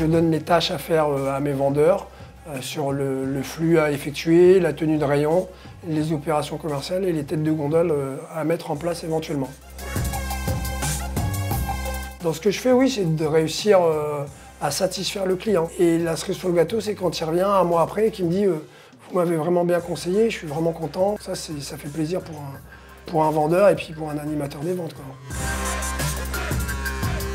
donne les tâches à faire à mes vendeurs sur le flux à effectuer, la tenue de rayon, les opérations commerciales et les têtes de gondole à mettre en place éventuellement. Dans ce que je fais, oui, c'est de réussir à satisfaire le client. Et la cerise sur le gâteau, c'est quand il revient un mois après et qu'il me dit vous m'avez vraiment bien conseillé, je suis vraiment content. Ça fait plaisir pour un vendeur et puis pour un animateur des ventes, quoi.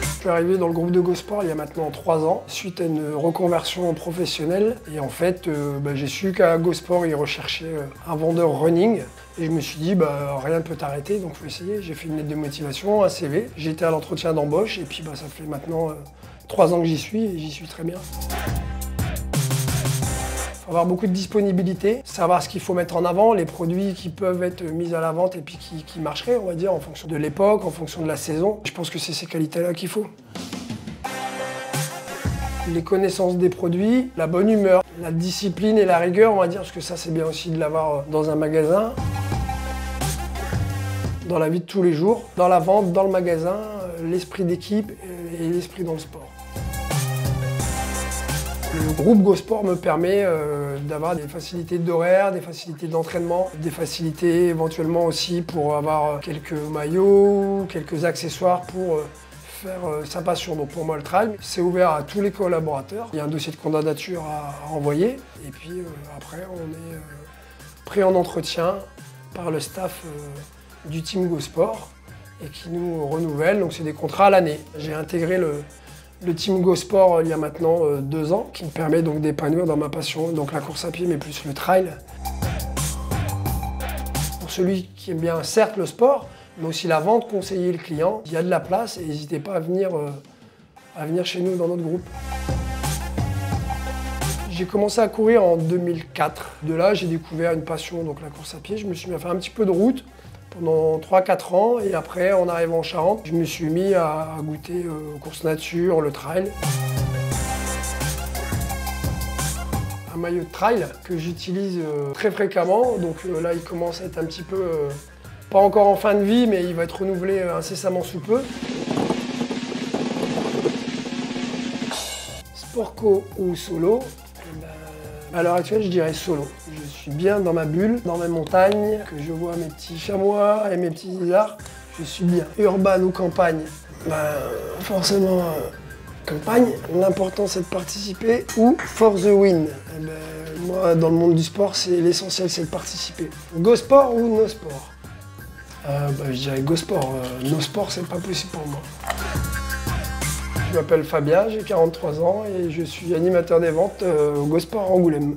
Je suis arrivé dans le groupe de Go-Sport il y a maintenant 3 ans, suite à une reconversion professionnelle. Et en fait, j'ai su qu'à Go-Sport, ils recherchaient un vendeur running. Et je me suis dit, rien ne peut t'arrêter, donc il faut essayer. J'ai fait une lettre de motivation, un CV. J'ai été à l'entretien d'embauche et puis ça fait maintenant 3 ans que j'y suis et j'y suis très bien. Il faut avoir beaucoup de disponibilité, savoir ce qu'il faut mettre en avant, les produits qui peuvent être mis à la vente et puis qui marcheraient, on va dire, en fonction de l'époque, en fonction de la saison. Je pense que c'est ces qualités-là qu'il faut. Les connaissances des produits, la bonne humeur, la discipline et la rigueur, on va dire, parce que ça c'est bien aussi de l'avoir dans un magasin, dans la vie de tous les jours, dans la vente, dans le magasin, l'esprit d'équipe et l'esprit dans le sport. Le groupe Go-Sport me permet d'avoir des facilités d'horaire, des facilités d'entraînement, des facilités éventuellement aussi pour avoir quelques maillots, quelques accessoires pour faire sa passion. Donc pour moi le trail, c'est ouvert à tous les collaborateurs. Il y a un dossier de candidature à envoyer et puis après on est pris en entretien par le staff du team Go-Sport et qui nous renouvelle. Donc c'est des contrats à l'année. J'ai intégré le team Go-Sport il y a maintenant 2 ans, qui me permet donc d'épanouir dans ma passion, donc la course à pied, mais plus le trail. Pour celui qui aime bien, certes, le sport, mais aussi la vente, conseiller le client, il y a de la place et n'hésitez pas à venir chez nous dans notre groupe. J'ai commencé à courir en 2004. De là, j'ai découvert une passion, donc la course à pied. Je me suis mis à faire un petit peu de route pendant 3-4 ans et après, en arrivant en Charente, je me suis mis à goûter aux courses nature, le trail. Un maillot de trail que j'utilise très fréquemment, donc là il commence à être un petit peu, pas encore en fin de vie, mais il va être renouvelé incessamment sous peu. Sportco ou solo? À l'heure actuelle, je dirais solo. Je suis bien dans ma bulle, dans mes montagnes, que je vois mes petits chamois et mes petits isards. Je suis bien. Urban ou campagne? Forcément campagne. L'important c'est de participer ou for the win. Moi, dans le monde du sport, l'essentiel c'est de participer. Go-Sport ou no sport? Je dirais Go-Sport. No sport, c'est pas possible pour moi. Je m'appelle Fabien, j'ai 43 ans et je suis animateur des ventes au Go-Sport Angoulême.